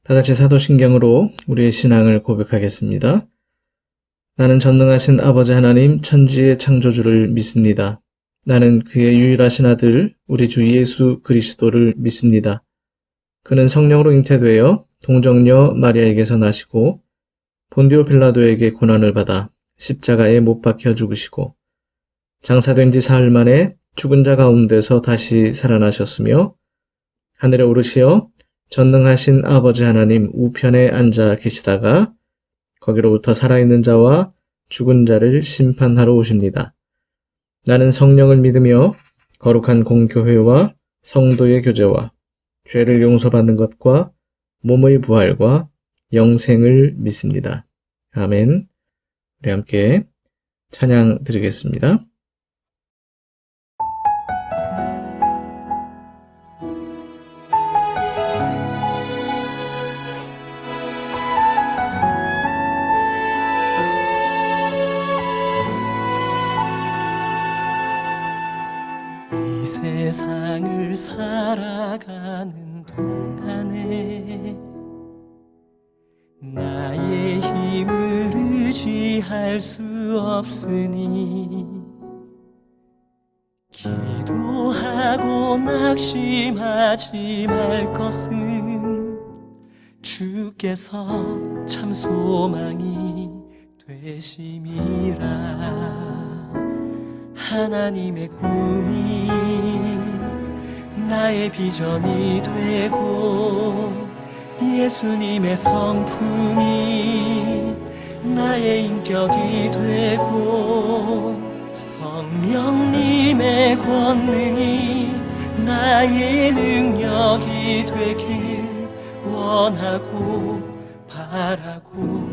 다 같이 사도신경으로 우리의 신앙을 고백하겠습니다. 나는 전능하신 아버지 하나님 천지의 창조주를 믿습니다. 나는 그의 유일하신 아들 우리 주 예수 그리스도를 믿습니다. 그는 성령으로 잉태되어 동정녀 마리아에게서 나시고 본디오 빌라도에게 고난을 받아 십자가에 못 박혀 죽으시고 장사된 지 사흘 만에 죽은 자 가운데서 다시 살아나셨으며 하늘에 오르시어 전능하신 아버지 하나님 우편에 앉아 계시다가 거기로부터 살아있는 자와 죽은 자를 심판하러 오십니다. 나는 성령을 믿으며 거룩한 공교회와 성도의 교제와 죄를 용서받는 것과 몸의 부활과 영생을 믿습니다. 아멘. 우리 함께 찬양 드리겠습니다. 이 세상을 살아가는 동안에 나의 힘을 의지할 수 없으니 기도하고 낙심하지 말 것은 주께서 참 소망이 되심이라. 하나님의 꿈이 나의 비전이 되고 예수님의 성품이 나의 인격이 되고 성령님의 권능이 나의 능력이 되길 원하고 바라고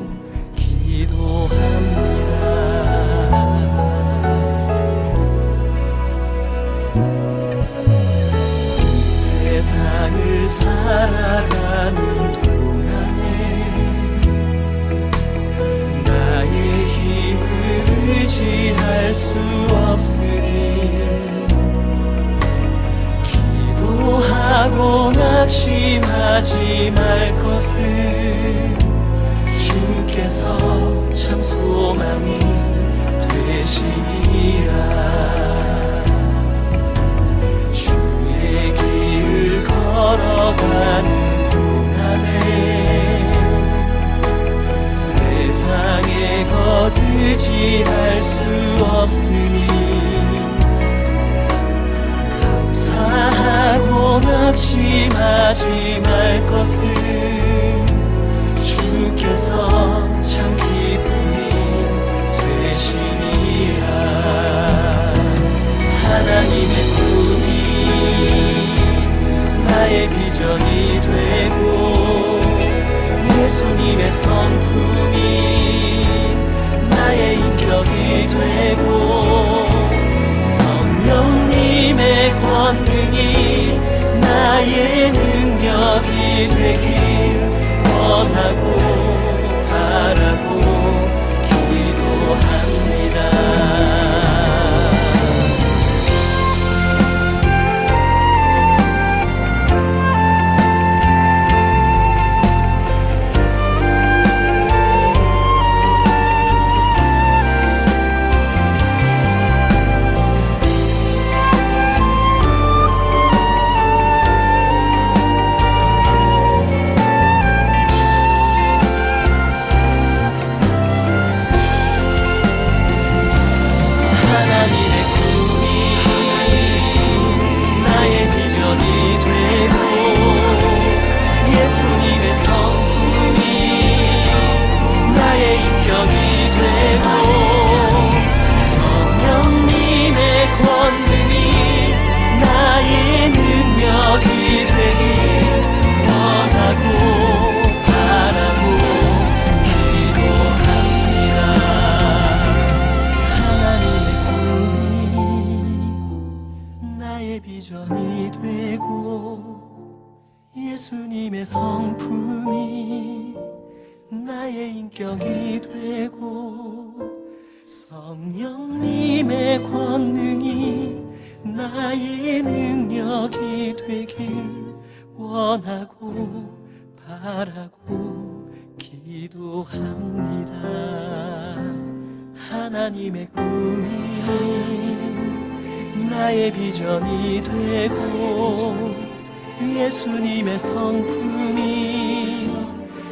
기도합니다. 세상을 살아가는 동안에 나의 힘을 의지할 수 없으니 기도하고 낙심하지 말 것을 주께서 참 소망이 되시리라. 주의 길을 걸어가는 동안에 세상에 거두지할 수 없으니 감사하고 낙심하지 말 것을 주께서 참 기쁨이 되시니라. 하나님의 꿈이 나의 비전이 되고 예수님의 성품이 나의 인격이 되고 성령님의 권능이 나의 능력이 되길 원하고 바라고 기도합니다. 비전이 되고 예수님의 성품이 나의 인격이 되고 성령님의 권능이 나의 능력이 되길 원하고 바라고 기도합니다. 하나님의 꿈이 나의 비전이 되고 예수님의 성품이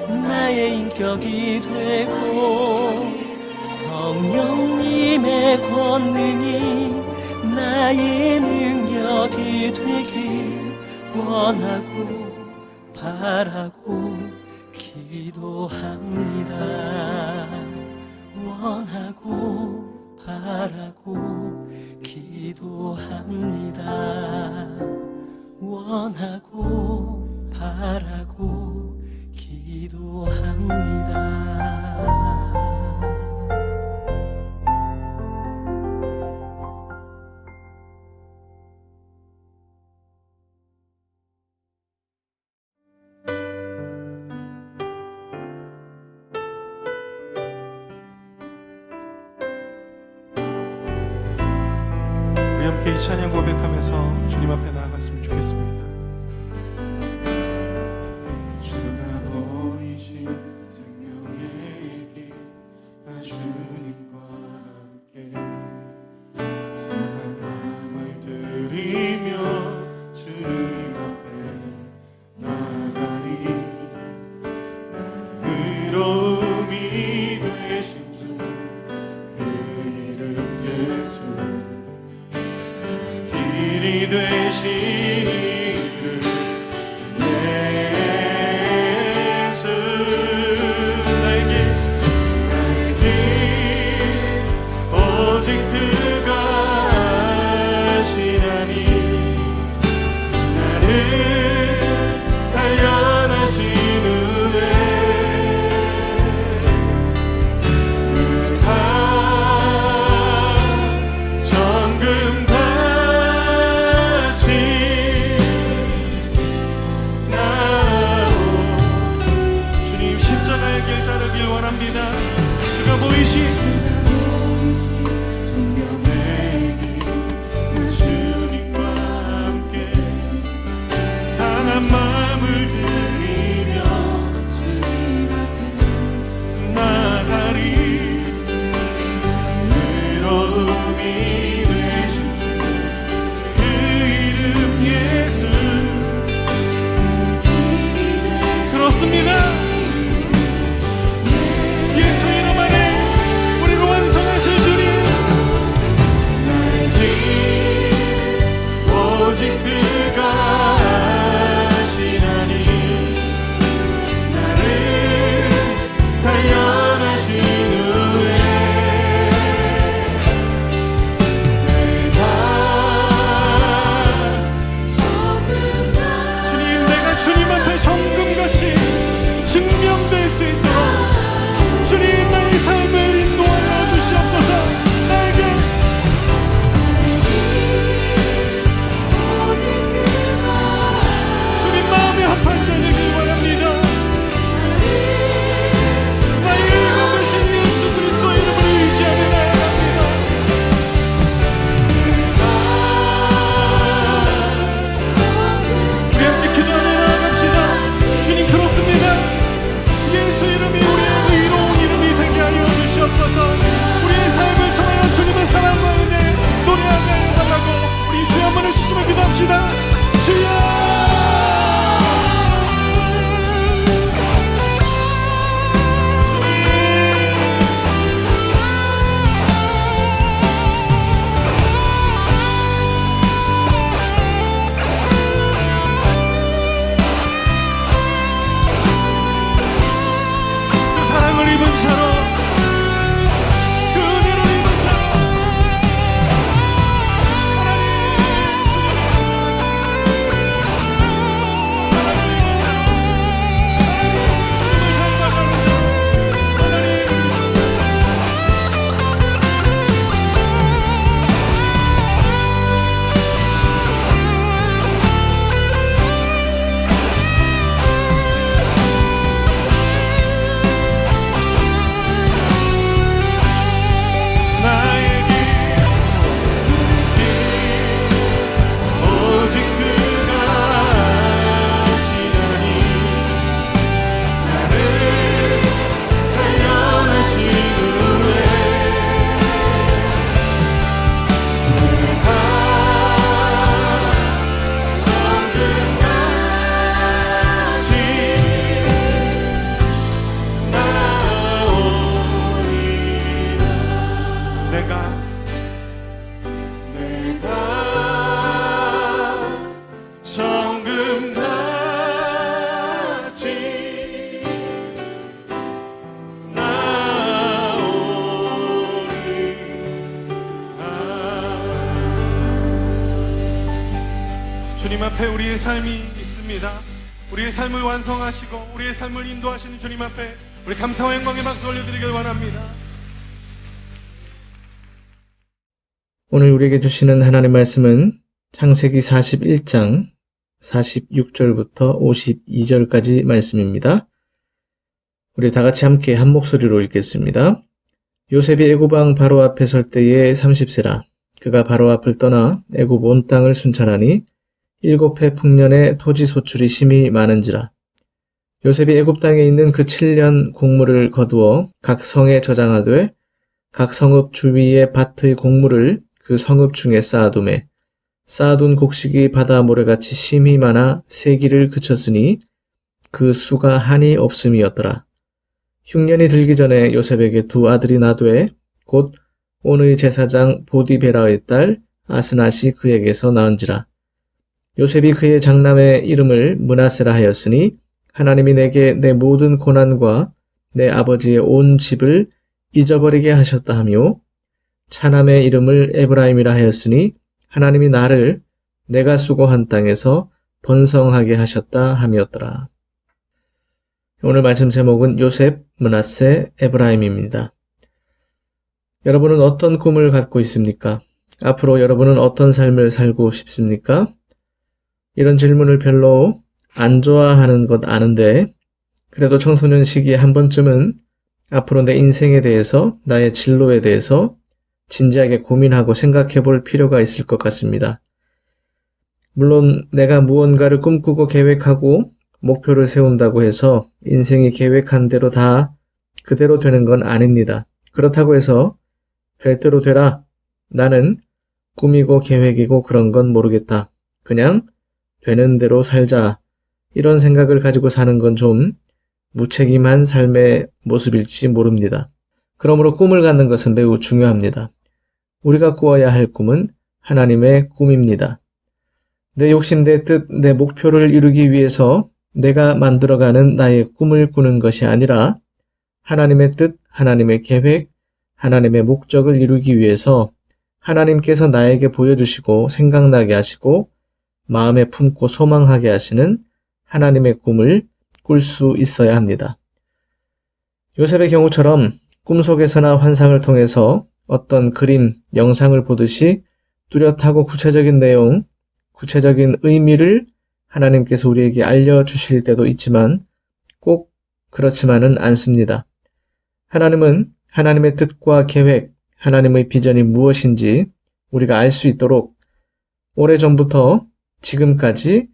나의 인격이 되고 성령님의 권능이 나의 능력이 되길 원하고 바라고 기도합니다. 원하고 바라고 기도합니다. 원하고 바라고 기도합니다. 우리 함께 이 찬양 고백하면서 주님 앞에 나아갔으면 좋겠습니다. 주가 보이신 생명의 길, 나 주님과 함께 상한 마음을 드리며 주님 앞에 나가리. 의로움이 되신 주, 그 이름 예수, 길이 되신 이름 예수. 나의 길 오직 그가 하시나니 나를 단련하신 후에 그가 정금같이 나오. 주님 십자가의 길 따르길 원합니다. 주가 보이신 생명의 길, 나 주님과 함께 상한 마음을 드리며 주님 앞에 나가리. 의로움이 되신 주, 그 이름 예수. 그렇습니다. 예수 이름 안에 우리를 완성하실 주님. 나의 길 오직 그가 하시나니 나를 단련하신 후에 내가 주님, 내가 주님 앞에 정금같이 주님 앞에 우리의 삶이 있습니다. 우리의 삶을 완성하시고 우리의 삶을 인도하시는 주님 앞에 우리 감사와 영광의 박수 올려드리길 원합니다. 오늘 우리에게 주시는 하나님 말씀은 창세기 41장 46절부터 52절까지 말씀입니다. 우리 다 같이 함께 한 목소리로 읽겠습니다. 요셉이 애굽 왕 바로 앞에 설 때에 30세라. 그가 바로 앞을 떠나 애굽 온 땅을 순찰하니 7해 풍년에 토지 소출이 심히 많은지라. 요셉이 애굽 땅에 있는 그 7년 곡물을 거두어 각 성에 저장하되 각 성읍 주위의 밭의 곡물을 그 성읍 중에 쌓아두매 쌓아둔 곡식이 바다 모래같이 심히 많아 세기를 그쳤으니 그 수가 한이 없음이었더라. 흉년이 들기 전에 요셉에게 두 아들이 나되 곧 온의 제사장 보디베라의 딸 아스낫이 그에게서 낳은지라. 요셉이 그의 장남의 이름을 므낫세라 하였으니 하나님이 내게 내 모든 고난과 내 아버지의 온 집을 잊어버리게 하셨다 하며 차남의 이름을 에브라임이라 하였으니 하나님이 나를 내가 수고한 땅에서 번성하게 하셨다 함이었더라. 오늘 말씀 제목은 요셉, 므낫세, 에브라임입니다. 여러분은 어떤 꿈을 갖고 있습니까? 앞으로 여러분은 어떤 삶을 살고 싶습니까? 이런 질문을 별로 안 좋아하는 것 아는데 그래도 청소년 시기에 한 번쯤은 앞으로 내 인생에 대해서, 나의 진로에 대해서 진지하게 고민하고 생각해 볼 필요가 있을 것 같습니다. 물론 내가 무언가를 꿈꾸고 계획하고 목표를 세운다고 해서 인생이 계획한 대로 다 그대로 되는 건 아닙니다. 그렇다고 해서 될 대로 되라. 나는 꿈이고 계획이고 그런 건 모르겠다. 그냥 되는 대로 살자. 이런 생각을 가지고 사는 건 좀 무책임한 삶의 모습일지 모릅니다. 그러므로 꿈을 갖는 것은 매우 중요합니다. 우리가 꾸어야 할 꿈은 하나님의 꿈입니다. 내 욕심, 내 뜻, 내 목표를 이루기 위해서 내가 만들어가는 나의 꿈을 꾸는 것이 아니라 하나님의 뜻, 하나님의 계획, 하나님의 목적을 이루기 위해서 하나님께서 나에게 보여주시고 생각나게 하시고 마음에 품고 소망하게 하시는 하나님의 꿈을 꿀 수 있어야 합니다. 요셉의 경우처럼 꿈속에서나 환상을 통해서 어떤 그림, 영상을 보듯이 뚜렷하고 구체적인 내용, 구체적인 의미를 하나님께서 우리에게 알려주실 때도 있지만 꼭 그렇지만은 않습니다. 하나님은 하나님의 뜻과 계획, 하나님의 비전이 무엇인지 우리가 알 수 있도록 오래전부터 지금까지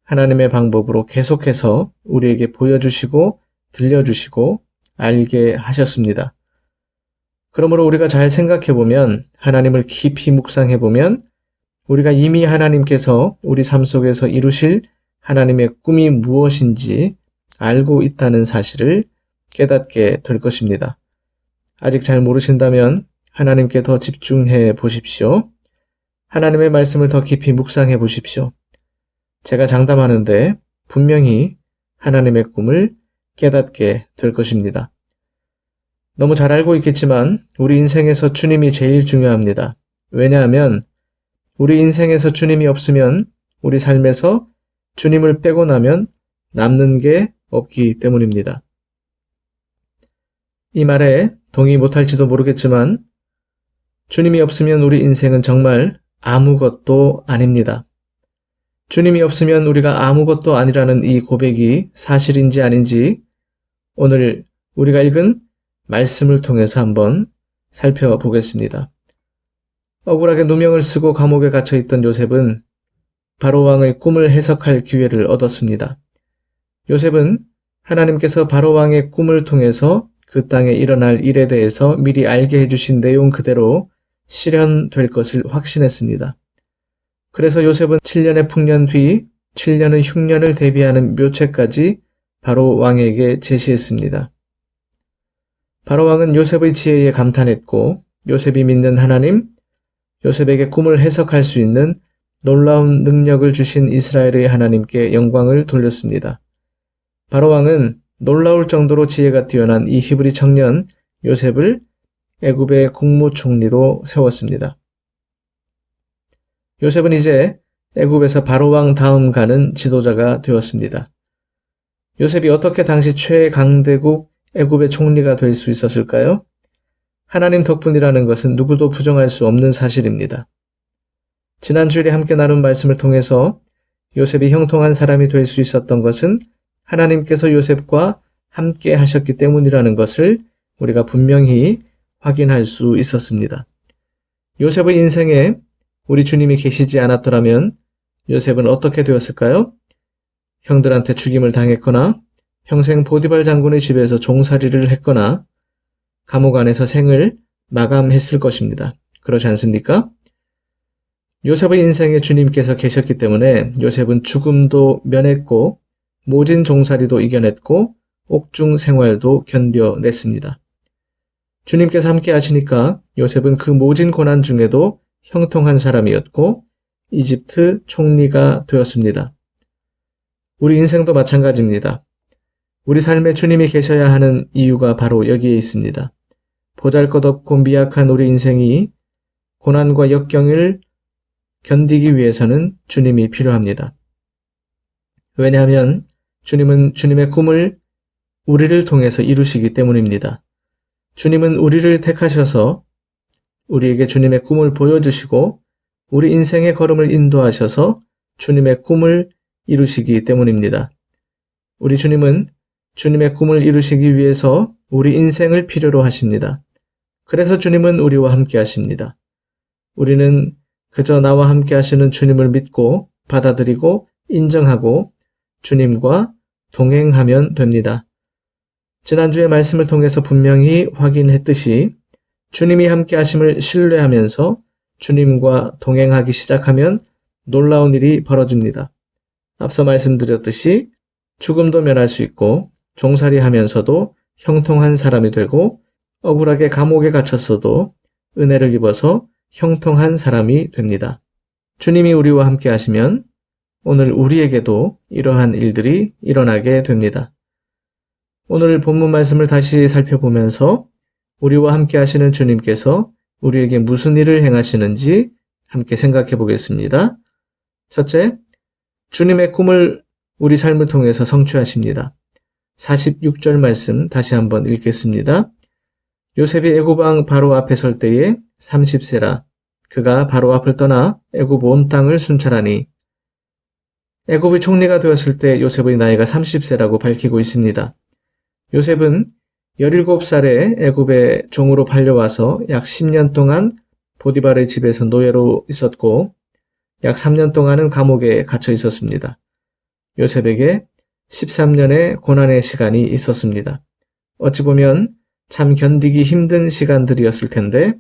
하나님의 방법으로 계속해서 우리에게 보여주시고 들려주시고 알게 하셨습니다. 그러므로 우리가 잘 생각해보면, 하나님을 깊이 묵상해보면 우리가 이미 하나님께서 우리 삶 속에서 이루실 하나님의 꿈이 무엇인지 알고 있다는 사실을 깨닫게 될 것입니다. 아직 잘 모르신다면 하나님께 더 집중해 보십시오. 하나님의 말씀을 더 깊이 묵상해 보십시오. 제가 장담하는데 분명히 하나님의 꿈을 깨닫게 될 것입니다. 너무 잘 알고 있겠지만 우리 인생에서 주님이 제일 중요합니다. 왜냐하면 우리 인생에서 주님이 없으면 우리 삶에서 주님을 빼고 나면 남는 게 없기 때문입니다. 이 말에 동의 못할지도 모르겠지만 주님이 없으면 우리 인생은 정말 아무것도 아닙니다. 주님이 없으면 우리가 아무것도 아니라는 이 고백이 사실인지 아닌지 오늘 우리가 읽은 말씀을 통해서 한번 살펴보겠습니다. 억울하게 누명을 쓰고 감옥에 갇혀있던 요셉은 바로왕의 꿈을 해석할 기회를 얻었습니다. 요셉은 하나님께서 바로왕의 꿈을 통해서 그 땅에 일어날 일에 대해서 미리 알게 해주신 내용 그대로 실현될 것을 확신했습니다. 그래서 요셉은 7년의 풍년 뒤 7년의 흉년을 대비하는 묘책까지 바로왕에게 제시했습니다. 바로왕은 요셉의 지혜에 감탄했고 요셉이 믿는 하나님, 요셉에게 꿈을 해석할 수 있는 놀라운 능력을 주신 이스라엘의 하나님께 영광을 돌렸습니다. 바로왕은 놀라울 정도로 지혜가 뛰어난 이 히브리 청년 요셉을 애굽의 국무총리로 세웠습니다. 요셉은 이제 애굽에서 바로왕 다음 가는 지도자가 되었습니다. 요셉이 어떻게 당시 최강대국 애굽의 총리가 될 수 있었을까요? 하나님 덕분이라는 것은 누구도 부정할 수 없는 사실입니다. 지난 주일에 함께 나눈 말씀을 통해서 요셉이 형통한 사람이 될 수 있었던 것은 하나님께서 요셉과 함께 하셨기 때문이라는 것을 우리가 분명히 확인할 수 있었습니다. 요셉의 인생에 우리 주님이 계시지 않았더라면 요셉은 어떻게 되었을까요? 형들한테 죽임을 당했거나 평생 보디발 장군의 집에서 종살이를 했거나 감옥 안에서 생을 마감했을 것입니다. 그렇지 않습니까? 요셉의 인생에 주님께서 계셨기 때문에 요셉은 죽음도 면했고 모진 종살이도 이겨냈고 옥중 생활도 견뎌냈습니다. 주님께서 함께 하시니까 요셉은 그 모진 고난 중에도 형통한 사람이었고 이집트 총리가 되었습니다. 우리 인생도 마찬가지입니다. 우리 삶에 주님이 계셔야 하는 이유가 바로 여기에 있습니다. 보잘것없고 미약한 우리 인생이 고난과 역경을 견디기 위해서는 주님이 필요합니다. 왜냐하면 주님은 주님의 꿈을 우리를 통해서 이루시기 때문입니다. 주님은 우리를 택하셔서 우리에게 주님의 꿈을 보여주시고 우리 인생의 걸음을 인도하셔서 주님의 꿈을 이루시기 때문입니다. 우리 주님은 주님의 꿈을 이루시기 위해서 우리 인생을 필요로 하십니다. 그래서 주님은 우리와 함께 하십니다. 우리는 그저 나와 함께 하시는 주님을 믿고 받아들이고 인정하고 주님과 동행하면 됩니다. 지난주의 말씀을 통해서 분명히 확인했듯이 주님이 함께 하심을 신뢰하면서 주님과 동행하기 시작하면 놀라운 일이 벌어집니다. 앞서 말씀드렸듯이 죽음도 면할 수 있고 종살이 하면서도 형통한 사람이 되고 억울하게 감옥에 갇혔어도 은혜를 입어서 형통한 사람이 됩니다. 주님이 우리와 함께 하시면 오늘 우리에게도 이러한 일들이 일어나게 됩니다. 오늘 본문 말씀을 다시 살펴보면서 우리와 함께 하시는 주님께서 우리에게 무슨 일을 행하시는지 함께 생각해 보겠습니다. 첫째, 주님의 꿈을 우리 삶을 통해서 성취하십니다. 46절 말씀 다시 한번 읽겠습니다. 요셉이 애굽 왕 바로 앞에 설 때에 30세라. 그가 바로 앞을 떠나 애굽 온 땅을 순찰하니. 애굽의 총리가 되었을 때 요셉의 나이가 30세라고 밝히고 있습니다. 요셉은 17살에 애굽의 종으로 팔려와서 약 10년 동안 보디발의 집에서 노예로 있었고 약 3년 동안은 감옥에 갇혀 있었습니다. 요셉에게 13년의 고난의 시간이 있었습니다. 어찌 보면 참 견디기 힘든 시간들이었을 텐데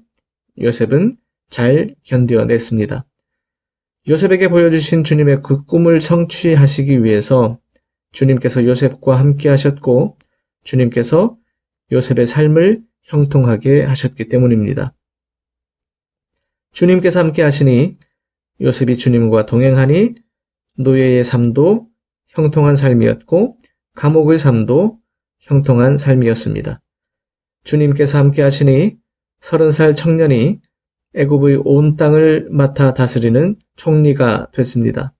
요셉은 잘 견뎌냈습니다. 요셉에게 보여주신 주님의 그 꿈을 성취하시기 위해서 주님께서 요셉과 함께 하셨고 주님께서 요셉의 삶을 형통하게 하셨기 때문입니다. 주님께서 함께 하시니 요셉이 주님과 동행하니 노예의 삶도 형통한 삶이었고 감옥의 삶도 형통한 삶이었습니다. 주님께서 함께 하시니 30살 청년이 애굽의 온 땅을 맡아 다스리는 총리가 됐습니다.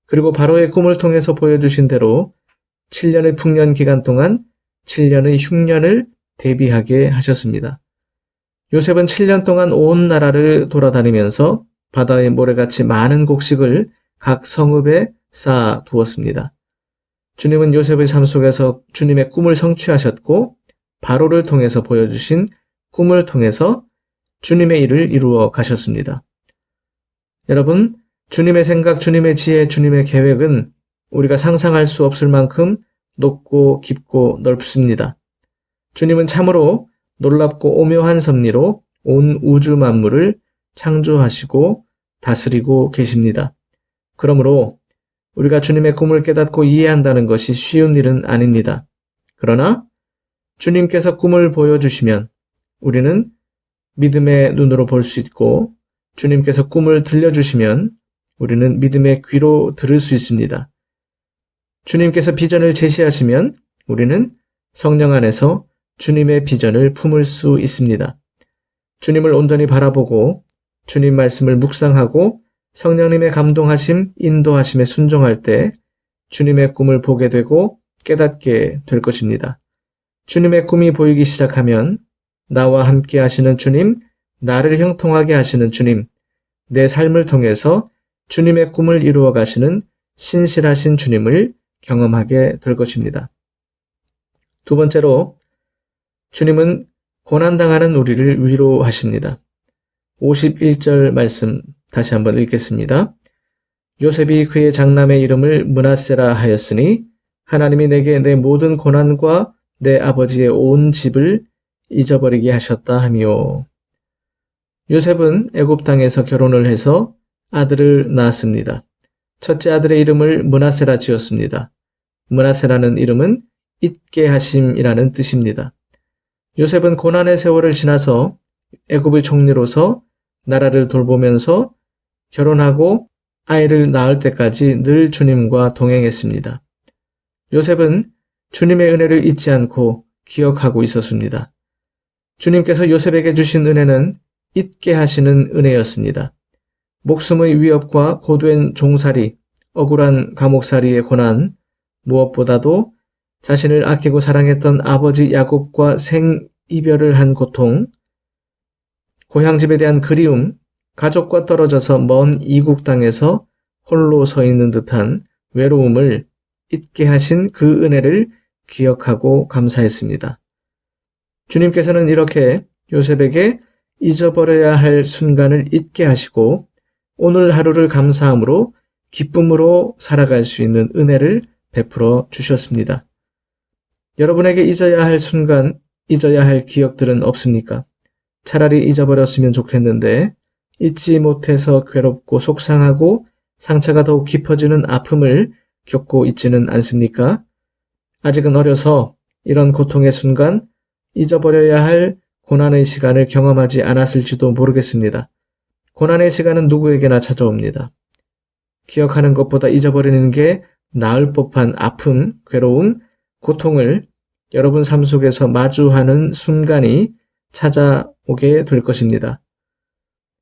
그리고 바로의 꿈을 통해서 보여주신 대로 7년의 풍년 기간 동안 7년의 흉년을 대비하게 하셨습니다. 요셉은 7년 동안 온 나라를 돌아다니면서 바다의 모래같이 많은 곡식을 각 성읍에 쌓아 두었습니다. 주님은 요셉의 삶 속에서 주님의 꿈을 성취하셨고 바로를 통해서 보여주신 꿈을 통해서 주님의 일을 이루어 가셨습니다. 여러분, 주님의 생각, 주님의 지혜, 주님의 계획은 우리가 상상할 수 없을 만큼 높고 깊고 넓습니다. 주님은 참으로 놀랍고 오묘한 섭리로 온 우주 만물을 창조하시고 다스리고 계십니다. 그러므로 우리가 주님의 꿈을 깨닫고 이해한다는 것이 쉬운 일은 아닙니다. 그러나 주님께서 꿈을 보여주시면 우리는 믿음의 눈으로 볼 수 있고 주님께서 꿈을 들려주시면 우리는 믿음의 귀로 들을 수 있습니다. 주님께서 비전을 제시하시면 우리는 성령 안에서 주님의 비전을 품을 수 있습니다. 주님을 온전히 바라보고 주님 말씀을 묵상하고 성령님의 감동하심, 인도하심에 순종할 때 주님의 꿈을 보게 되고 깨닫게 될 것입니다. 주님의 꿈이 보이기 시작하면 나와 함께 하시는 주님, 나를 형통하게 하시는 주님, 내 삶을 통해서 주님의 꿈을 이루어 가시는 신실하신 주님을 경험하게 될 것입니다. 두 번째로, 주님은 고난당하는 우리를 위로하십니다. 51절 말씀 다시 한번 읽겠습니다. 요셉이 그의 장남의 이름을 므낫세라 하였으니 하나님이 내게 내 모든 고난과 내 아버지의 온 집을 잊어버리게 하셨다 하미요. 요셉은 애굽 땅에서 결혼을 해서 아들을 낳았습니다. 첫째 아들의 이름을 므낫세라 지었습니다. 므낫세라는 이름은 잊게 하심이라는 뜻입니다. 요셉은 고난의 세월을 지나서 애굽의 총리로서 나라를 돌보면서 결혼하고 아이를 낳을 때까지 늘 주님과 동행했습니다. 요셉은 주님의 은혜를 잊지 않고 기억하고 있었습니다. 주님께서 요셉에게 주신 은혜는 잊게 하시는 은혜였습니다. 목숨의 위협과 고된 종살이, 억울한 감옥살이의 고난, 무엇보다도 자신을 아끼고 사랑했던 아버지 야곱과 생이별을 한 고통, 고향집에 대한 그리움, 가족과 떨어져서 먼 이국 땅에서 홀로 서 있는 듯한 외로움을 잊게 하신 그 은혜를 기억하고 감사했습니다. 주님께서는 이렇게 요셉에게 잊어버려야 할 순간을 잊게 하시고 오늘 하루를 감사함으로 기쁨으로 살아갈 수 있는 은혜를 베풀어 주셨습니다. 여러분에게 잊어야 할 순간, 잊어야 할 기억들은 없습니까? 차라리 잊어버렸으면 좋겠는데 잊지 못해서 괴롭고 속상하고 상처가 더욱 깊어지는 아픔을 겪고 있지는 않습니까? 아직은 어려서 이런 고통의 순간, 잊어버려야 할 고난의 시간을 경험하지 않았을지도 모르겠습니다. 고난의 시간은 누구에게나 찾아옵니다. 기억하는 것보다 잊어버리는 게 나을 법한 아픔, 괴로움, 고통을 여러분 삶 속에서 마주하는 순간이 찾아오게 될 것입니다.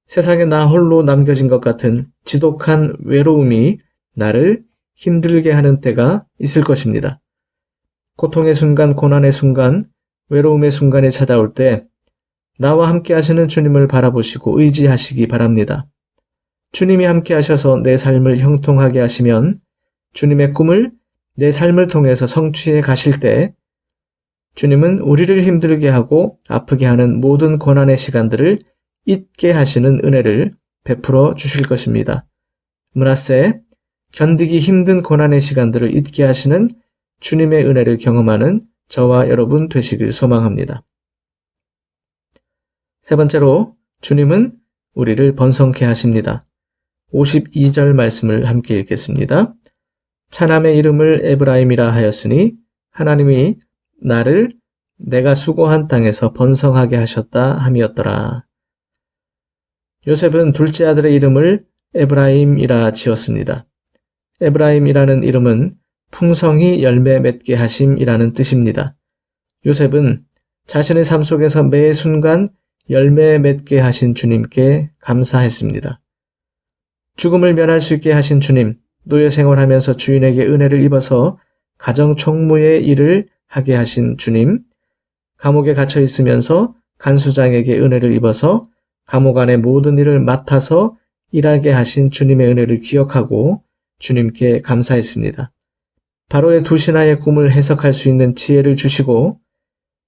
세상에 나 홀로 남겨진 것 같은 지독한 외로움이 나를 힘들게 하는 때가 있을 것입니다. 고통의 순간, 고난의 순간, 외로움의 순간이 찾아올 때 나와 함께 하시는 주님을 바라보시고 의지하시기 바랍니다. 주님이 함께 하셔서 내 삶을 형통하게 하시면 주님의 꿈을 내 삶을 통해서 성취해 가실 때 주님은 우리를 힘들게 하고 아프게 하는 모든 고난의 시간들을 잊게 하시는 은혜를 베풀어 주실 것입니다. 므낫세, 견디기 힘든 고난의 시간들을 잊게 하시는 주님의 은혜를 경험하는 저와 여러분 되시길 소망합니다. 세 번째로 주님은 우리를 번성케 하십니다. 52절 말씀을 함께 읽겠습니다. 차남의 이름을 에브라임이라 하였으니 하나님이 나를 내가 수고한 땅에서 번성하게 하셨다 함이었더라. 요셉은 둘째 아들의 이름을 에브라임이라 지었습니다. 에브라임이라는 이름은 풍성히 열매 맺게 하심이라는 뜻입니다. 요셉은 자신의 삶 속에서 매 순간 열매 맺게 하신 주님께 감사했습니다. 죽음을 면할 수 있게 하신 주님, 노예 생활하면서 주인에게 은혜를 입어서 가정 총무의 일을 하게 하신 주님, 감옥에 갇혀 있으면서 간수장에게 은혜를 입어서 감옥 안의 모든 일을 맡아서 일하게 하신 주님의 은혜를 기억하고 주님께 감사했습니다. 바로의 두 신하의 꿈을 해석할 수 있는 지혜를 주시고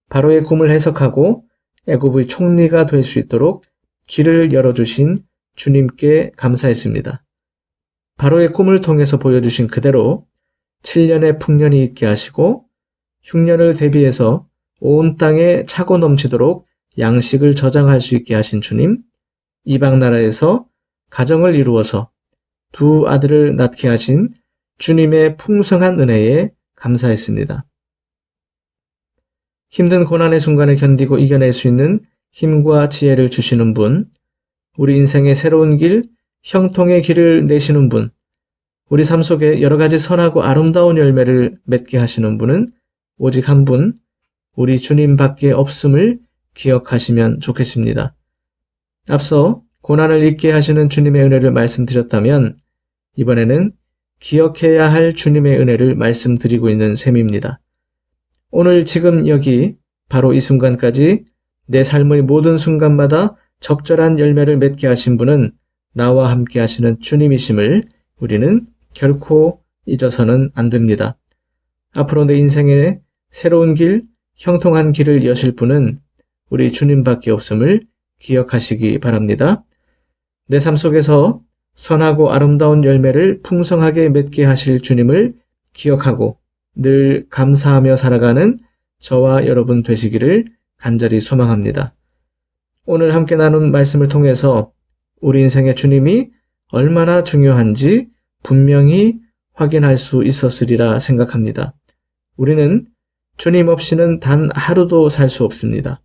바로의 꿈을 해석하고 애굽의 총리가 될 수 있도록 길을 열어주신 주님께 감사했습니다. 바로의 꿈을 통해서 보여주신 그대로 7년의 풍년이 있게 하시고 흉년을 대비해서 온 땅에 차고 넘치도록 양식을 저장할 수 있게 하신 주님, 이방 나라에서 가정을 이루어서 두 아들을 낳게 하신 주님의 풍성한 은혜에 감사했습니다. 힘든 고난의 순간을 견디고 이겨낼 수 있는 힘과 지혜를 주시는 분, 우리 인생의 새로운 길, 형통의 길을 내시는 분, 우리 삶 속에 여러 가지 선하고 아름다운 열매를 맺게 하시는 분은 오직 한 분, 우리 주님밖에 없음을 기억하시면 좋겠습니다. 앞서 고난을 잊게 하시는 주님의 은혜를 말씀드렸다면 이번에는 기억해야 할 주님의 은혜를 말씀드리고 있는 셈입니다. 오늘 지금 여기 바로 이 순간까지 내 삶의 모든 순간마다 적절한 열매를 맺게 하신 분은 나와 함께 하시는 주님이심을 우리는 결코 잊어서는 안 됩니다. 앞으로 내 인생에 새로운 길, 형통한 길을 여실 분은 우리 주님밖에 없음을 기억하시기 바랍니다. 내 삶 속에서 선하고 아름다운 열매를 풍성하게 맺게 하실 주님을 기억하고 늘 감사하며 살아가는 저와 여러분 되시기를 간절히 소망합니다. 오늘 함께 나눈 말씀을 통해서 우리 인생의 주님이 얼마나 중요한지 분명히 확인할 수 있었으리라 생각합니다. 우리는 주님 없이는 단 하루도 살 수 없습니다.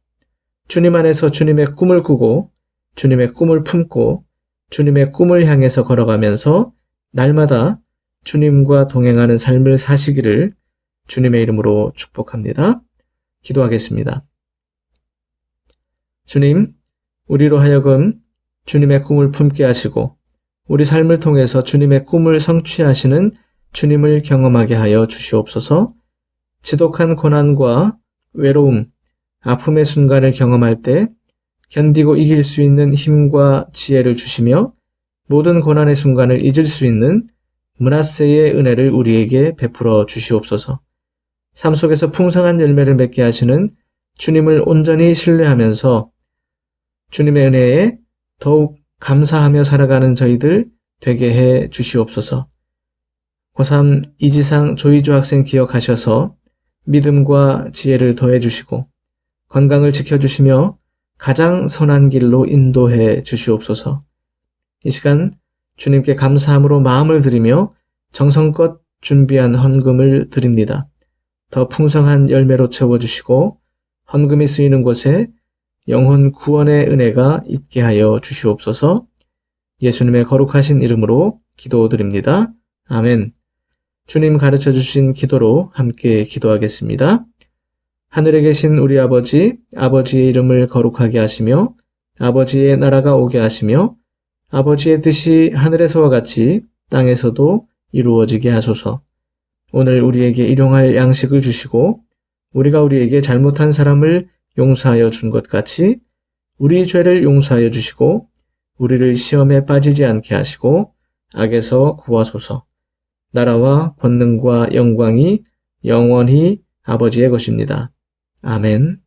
주님 안에서 주님의 꿈을 꾸고 주님의 꿈을 품고 주님의 꿈을 향해서 걸어가면서 날마다 주님과 동행하는 삶을 사시기를 주님의 이름으로 축복합니다. 기도하겠습니다. 주님, 우리로 하여금 주님의 꿈을 품게 하시고 우리 삶을 통해서 주님의 꿈을 성취하시는 주님을 경험하게 하여 주시옵소서. 지독한 고난과 외로움, 아픔의 순간을 경험할 때 견디고 이길 수 있는 힘과 지혜를 주시며 모든 고난의 순간을 잊을 수 있는 므낫세의 은혜를 우리에게 베풀어 주시옵소서. 삶 속에서 풍성한 열매를 맺게 하시는 주님을 온전히 신뢰하면서 주님의 은혜에 더욱 감사하며 살아가는 저희들 되게 해 주시옵소서. 고3 이지상 조이조 학생 기억하셔서 믿음과 지혜를 더해 주시고 건강을 지켜주시며 가장 선한 길로 인도해 주시옵소서. 이 시간 주님께 감사함으로 마음을 드리며 정성껏 준비한 헌금을 드립니다. 더 풍성한 열매로 채워주시고 헌금이 쓰이는 곳에 영혼 구원의 은혜가 있게 하여 주시옵소서. 예수님의 거룩하신 이름으로 기도드립니다. 아멘. 주님 가르쳐 주신 기도로 함께 기도하겠습니다. 하늘에 계신 우리 아버지, 아버지의 이름을 거룩하게 하시며 아버지의 나라가 오게 하시며 아버지의 뜻이 하늘에서와 같이 땅에서도 이루어지게 하소서. 오늘 우리에게 일용할 양식을 주시고 우리가 우리에게 잘못한 사람을 용서하여 준 것 같이 우리 죄를 용서하여 주시고 우리를 시험에 빠지지 않게 하시고 악에서 구하소서. 나라와 권능과 영광이 영원히 아버지의 것입니다. 아멘.